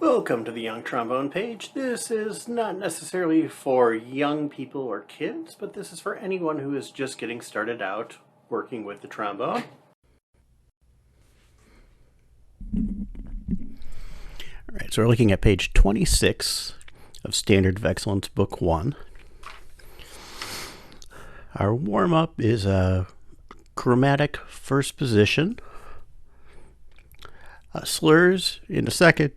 Welcome to the Young Trombone page. This is not necessarily for young people or kids, but this is for anyone who is just getting started out working with the trombone. All right, so we're looking at page 26 of Standard of Excellence, Book 1. Our warm-up is a chromatic first position, slurs in the second,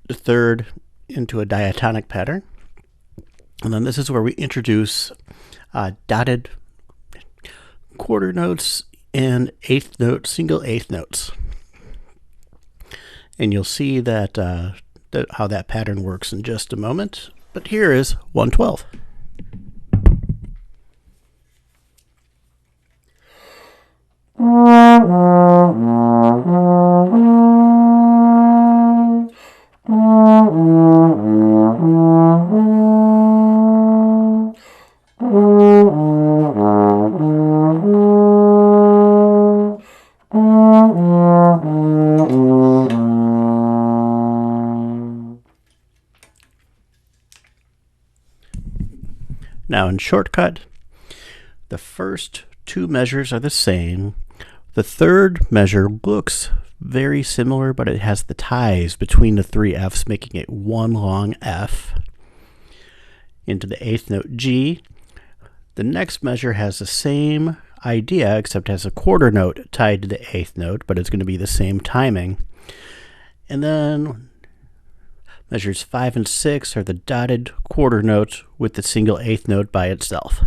the third into a diatonic pattern. And then this is where we introduce dotted quarter notes and eighth note, single eighth notes. And you'll see that, how that pattern works in just a moment. But here is 112. Now in shortcut, the first two measures are the same. The third measure looks very similar, but it has the ties between the three Fs, making it one long F into the eighth note G. The next measure has the same idea, except has a quarter note tied to the eighth note, but it's going to be the same timing. And then measures 5 and 6 are the dotted quarter note with the single eighth note by itself.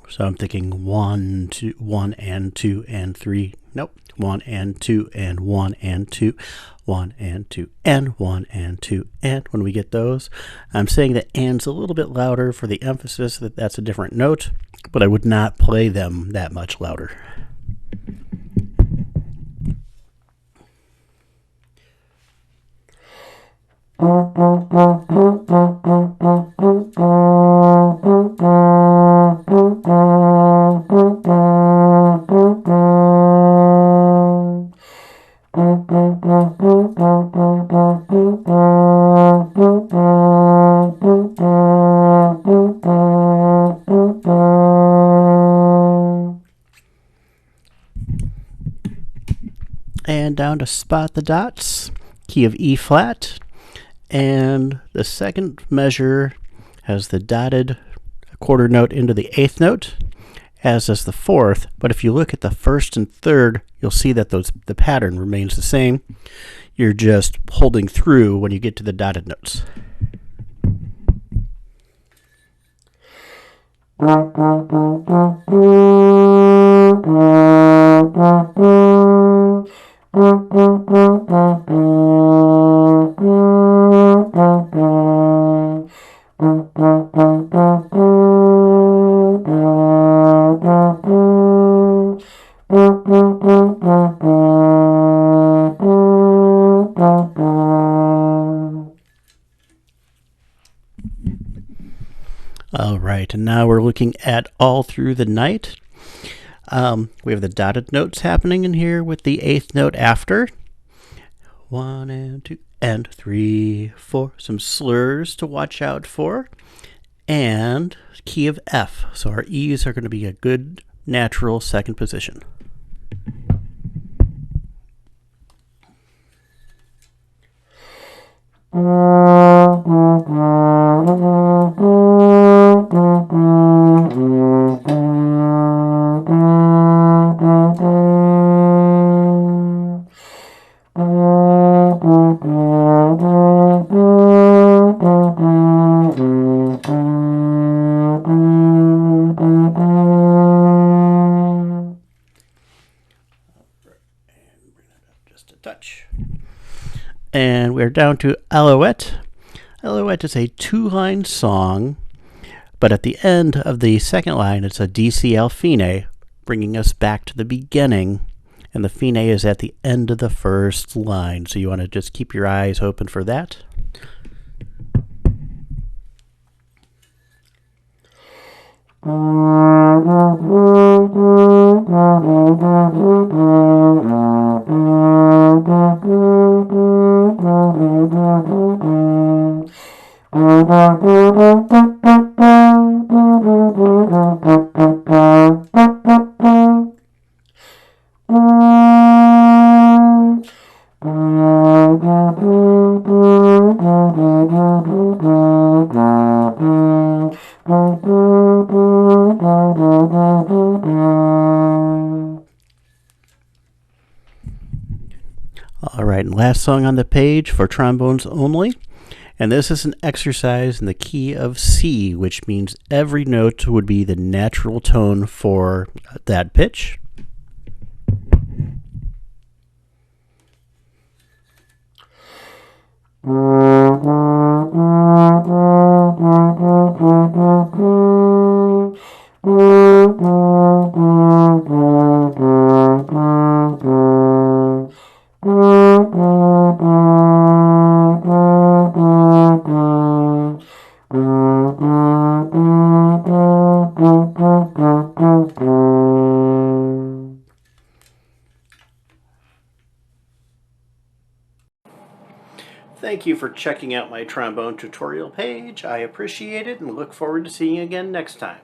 So I'm thinking 1, 2, 1 and 2 and 3. Nope. 1 and 2 and 1 and 2, 1 and 2 and 1 and 2. And when we get those, I'm saying the and's a little bit louder for the emphasis that that's a different note, but I would not play them that much louder. And down to spot the dots, key of E flat, and the second measure has the dotted quarter note into the eighth note, as does the fourth, but if you look at the first and third, you'll see that the pattern remains the same. You're just holding through when you get to the dotted notes. All right, and now we're looking at All Through the Night. We have the dotted notes happening in here with the eighth note after. 1 and 2 and 3, 4. Some slurs to watch out for. And key of F. So our E's are going to be a good natural second position. Touch. And we're down to Alouette. Alouette is a two-line song, but at the end of the second line, it's a DCL fine, bringing us back to the beginning, and the fine is at the end of the first line, so you want to just keep your eyes open for that. All right, and last song on the page for Trombones Only. And this is an exercise in the key of C, which means every note would be the natural tone for that pitch. Thank you for checking out my trombone tutorial page. I appreciate it and look forward to seeing you again next time.